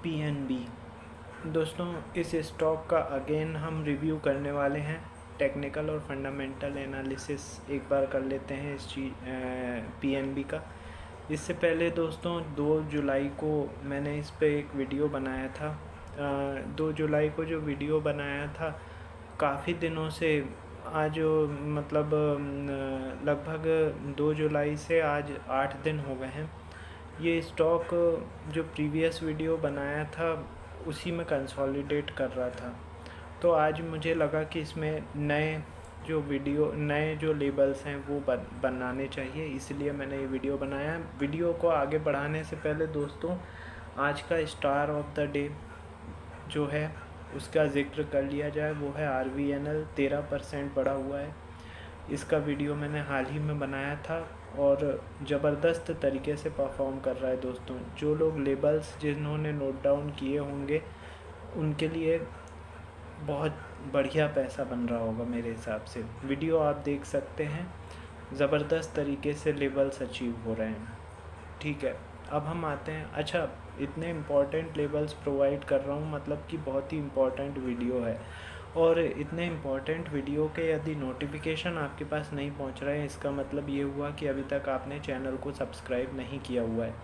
PNB. दोस्तों, इस stock का अगेन हम रिव्यू करने वाले हैं। टेक्निकल और फंडामेंटल एनालिसिस एक बार कर लेते हैं इस पीएनबी का। इससे पहले दोस्तों 2 जुलाई को मैंने इस पे एक वीडियो बनाया था। 2 जुलाई को जो वीडियो बनाया था, काफ़ी दिनों से आज मतलब लगभग 2 जुलाई से आज 8 दिन हो गए हैं। ये स्टॉक जो प्रीवियस वीडियो बनाया था उसी में कंसोलिडेट कर रहा था। तो आज मुझे लगा कि इसमें नए जो लेबल्स हैं वो बनाने चाहिए, इसलिए मैंने ये वीडियो बनाया। वीडियो को आगे बढ़ाने से पहले दोस्तों, आज का स्टार ऑफ द डे जो है उसका ज़िक्र कर लिया जाए। वो है RVNL, 13% बढ़ा हुआ है। इसका वीडियो मैंने हाल ही में बनाया था और ज़बरदस्त तरीके से परफॉर्म कर रहा है दोस्तों। जो लोग लेबल्स जिन्होंने नोट डाउन किए होंगे उनके लिए बहुत बढ़िया पैसा बन रहा होगा मेरे हिसाब से। वीडियो आप देख सकते हैं, ज़बरदस्त तरीके से लेबल्स अचीव हो रहे हैं। ठीक है, अब हम आते हैं। अच्छा, इतने इम्पॉर्टेंट लेबल्स प्रोवाइड कर रहा हूँ, मतलब कि बहुत ही इम्पॉर्टेंट वीडियो है। और इतने इम्पॉर्टेंट वीडियो के यदि नोटिफिकेशन आपके पास नहीं पहुँच रहे हैं, इसका मतलब ये हुआ कि अभी तक आपने चैनल को सब्सक्राइब नहीं किया हुआ है।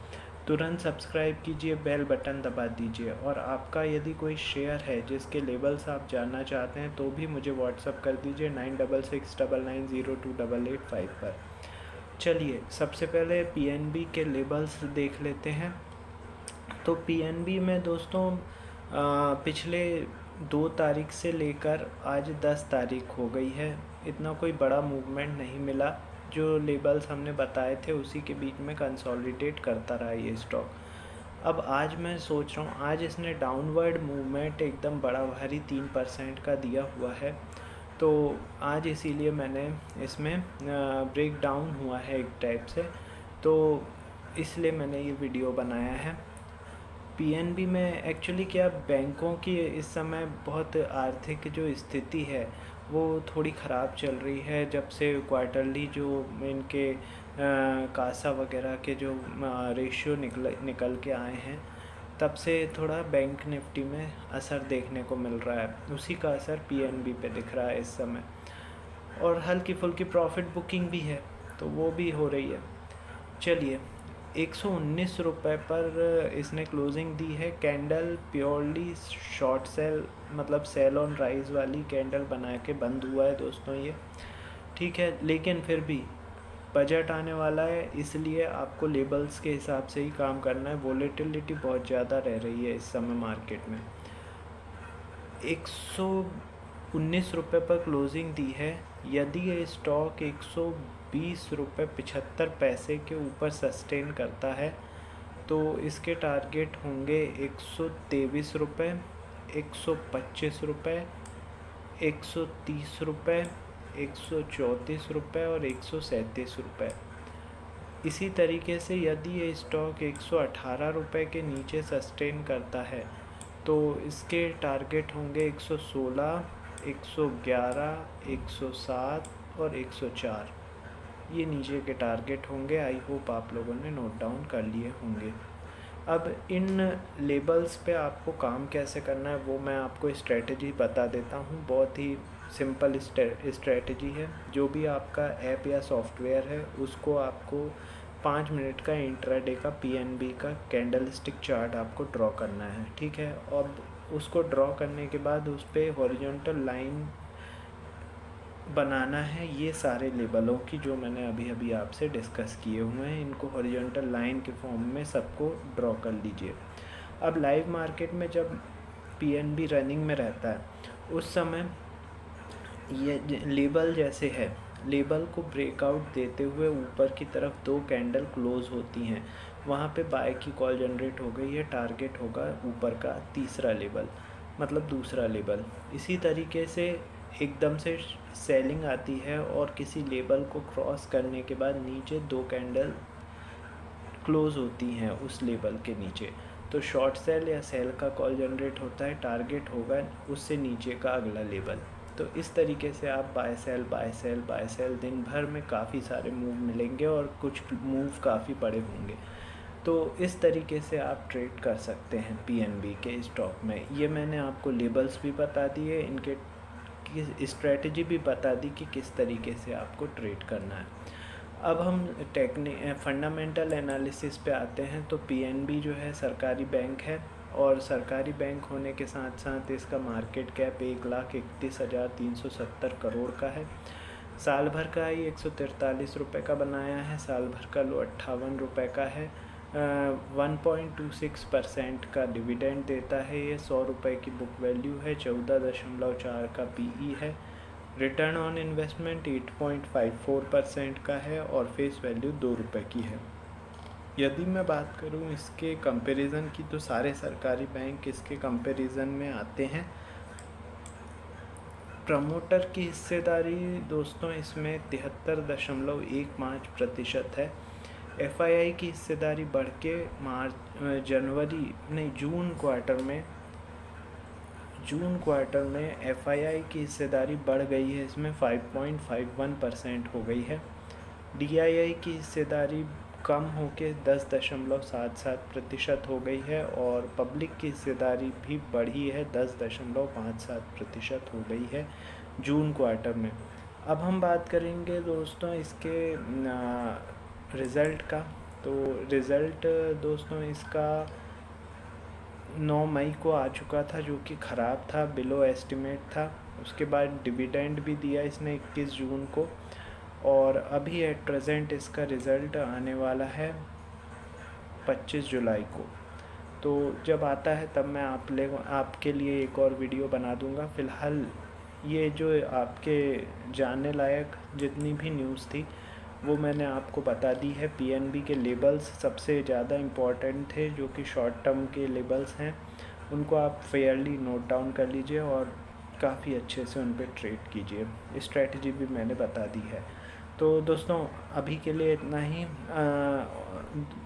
तुरंत सब्सक्राइब कीजिए, बेल बटन दबा दीजिए। और आपका यदि कोई शेयर है जिसके लेबल्स आप जानना चाहते हैं तो भी मुझे व्हाट्सअप कर दीजिए 9669902885 पर। चलिए, सबसे पहले पीएनबी के लेबल्स देख लेते हैं। तो पीएनबी में दोस्तों पिछले 2 तारीख से लेकर आज 10 तारीख हो गई है, इतना कोई बड़ा मूवमेंट नहीं मिला। जो लेबल्स हमने बताए थे उसी के बीच में कंसोलिडेट करता रहा ये स्टॉक। अब आज मैं सोच रहा हूँ, आज इसने डाउनवर्ड मूवमेंट एकदम बड़ा भारी 3% का दिया हुआ है। तो आज इसीलिए मैंने इसमें ब्रेक डाउन हुआ है एक टाइप से, तो इसलिए मैंने ये वीडियो बनाया है। पीएनबी में एक्चुअली क्या, बैंकों की इस समय बहुत आर्थिक जो स्थिति है वो थोड़ी ख़राब चल रही है। जब से क्वार्टरली जो इनके कासा वगैरह के जो रेशियो निकल के आए हैं, तब से थोड़ा बैंक निफ्टी में असर देखने को मिल रहा है। उसी का असर पीएनबी पे दिख रहा है इस समय। और हल्की फुल्की प्रॉफिट बुकिंग भी है, तो वो भी हो रही है। चलिए, 119 रुपये पर इसने क्लोजिंग दी है। कैंडल प्योरली शॉर्ट सेल, मतलब सेल ऑन राइज वाली कैंडल बना के बंद हुआ है दोस्तों ये। ठीक है, लेकिन फिर भी बजट आने वाला है, इसलिए आपको लेबल्स के हिसाब से ही काम करना है। वोलेटिलिटी बहुत ज़्यादा रह रही है इस समय मार्केट में। 119 रुपये पर क्लोजिंग दी है। यदि ये स्टॉक 120 रुपये 75 पैसे के ऊपर सस्टेन करता है तो इसके टारगेट होंगे 123 रुपये, 125 रुपये, 130 रुपये, 134 रुपये और 137 रुपये। इसी तरीके से यदि ये स्टॉक 118 रुपये के नीचे सस्टेन करता है तो इसके टारगेट होंगे 116, 111, 107 और 104। ये नीचे के टारगेट होंगे। आई होप आप लोगों ने नोट डाउन कर लिए होंगे। अब इन लेबल्स पे आपको काम कैसे करना है वो मैं आपको स्ट्रेटजी बता देता हूँ। बहुत ही सिंपल स्ट्रेटजी है। जो भी आपका ऐप या सॉफ्टवेयर है उसको आपको 5 मिनट का इंट्राडे का पीएनबी का कैंडल स्टिक चार्ट आपको ड्रॉ करना है। ठीक है, और उसको ड्रॉ करने के बाद उस पर हॉरिजॉन्टल लाइन बनाना है। ये सारे लेबलों की जो मैंने अभी आपसे डिस्कस किए हुए हैं, इनको हॉरिजॉन्टल लाइन के फॉर्म में सबको ड्रॉ कर लीजिए। अब लाइव मार्केट में जब पीएनबी रनिंग में रहता है उस समय ये लेबल जैसे है, लेबल को ब्रेकआउट देते हुए ऊपर की तरफ 2 कैंडल क्लोज होती हैं, वहाँ पे बाय की कॉल जनरेट हो गई है। टारगेट होगा ऊपर का तीसरा लेबल, मतलब दूसरा लेबल। इसी तरीके से एकदम से सेलिंग आती है और किसी लेबल को क्रॉस करने के बाद नीचे 2 कैंडल क्लोज होती हैं उस लेबल के नीचे, तो शॉर्ट सेल या सेल का कॉल जनरेट होता है। टारगेट होगा उससे नीचे का अगला लेबल। तो इस तरीके से आप buy sell buy sell buy sell दिन भर में काफ़ी सारे मूव मिलेंगे और कुछ मूव काफ़ी बड़े होंगे। तो इस तरीके से आप ट्रेड कर सकते हैं पीएनबी के स्टॉक में। ये मैंने आपको लेबल्स भी बता दिए, इनके की स्ट्रेटजी भी बता दी कि किस तरीके से आपको ट्रेड करना है। अब हम फंडामेंटल एनालिसिस पे आते हैं। तो पीएनबी जो है सरकारी बैंक है, और सरकारी बैंक होने के साथ साथ इसका मार्केट कैप 1,31,370 करोड़ का है। साल भर का ही 143 रुपये का बनाया है, साल भर का लो 58 रुपये का है। 1.26% का डिविडेंड देता है ये। 100 रुपये की बुक वैल्यू है, 14.4 का पीई है। रिटर्न ऑन इन्वेस्टमेंट 8.54% का है, और फेस वैल्यू 2 रुपये की है। यदि मैं बात करूं इसके कंपैरिजन की, तो सारे सरकारी बैंक इसके कंपैरिजन में आते हैं। प्रमोटर की हिस्सेदारी दोस्तों इसमें 73.15% है। एफआईआई की हिस्सेदारी बढ़ के जून क्वार्टर में एफआईआई की हिस्सेदारी बढ़ गई है, इसमें 5.51% हो गई है। डीआईआई की हिस्सेदारी कम होके 10.77% हो गई है, और पब्लिक की हिस्सेदारी भी बढ़ी है, 10.57% हो गई है जून क्वार्टर में। अब हम बात करेंगे दोस्तों इसके रिज़ल्ट का। तो रिज़ल्ट दोस्तों इसका 9 मई को आ चुका था, जो कि ख़राब था, बिलो एस्टिमेट था। उसके बाद डिविडेंड भी दिया इसने 21 जून को, और अभी एट प्रेजेंट इसका रिज़ल्ट आने वाला है 25 जुलाई को। तो जब आता है तब मैं आपके लिए एक और वीडियो बना दूंगा। फ़िलहाल ये जो आपके जानने लायक जितनी भी न्यूज़ थी वो मैंने आपको बता दी है। पीएनबी के लेबल्स सबसे ज़्यादा इम्पॉर्टेंट थे, जो कि शॉर्ट टर्म के लेबल्स हैं। उनको आप फेयरली नोट डाउन कर लीजिए और काफ़ी अच्छे से उन पर ट्रेड कीजिए। स्ट्रेटजी भी मैंने बता दी है। तो दोस्तों अभी के लिए इतना ही।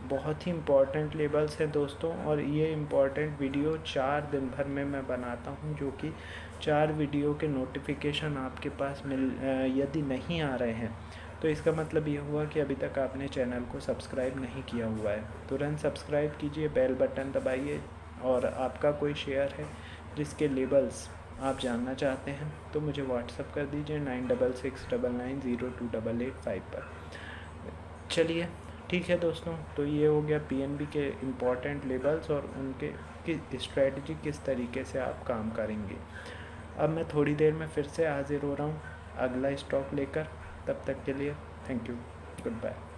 बहुत ही इम्पॉर्टेंट लेबल्स हैं दोस्तों, और ये इम्पॉर्टेंट वीडियो 4 दिन भर में मैं बनाता हूँ, जो कि 4 वीडियो के नोटिफिकेशन आपके पास यदि नहीं आ रहे हैं, तो इसका मतलब ये हुआ कि अभी तक आपने चैनल को सब्सक्राइब नहीं किया हुआ है। तुरंत सब्सक्राइब कीजिए, बेल बटन दबाइए, और आपका कोई शेयर है जिसके लेबल्स आप जानना चाहते हैं तो मुझे व्हाट्सअप कर दीजिए 9669902885 पर। चलिए ठीक है दोस्तों, तो ये हो गया पीएनबी के इम्पॉर्टेंट लेबल्स और उनके की स्ट्रेटजी किस तरीके से आप काम करेंगे। अब मैं थोड़ी देर में फिर से हाजिर हो रहा हूँ अगला स्टॉक लेकर। तब तक के लिए थैंक यू, गुड बाय।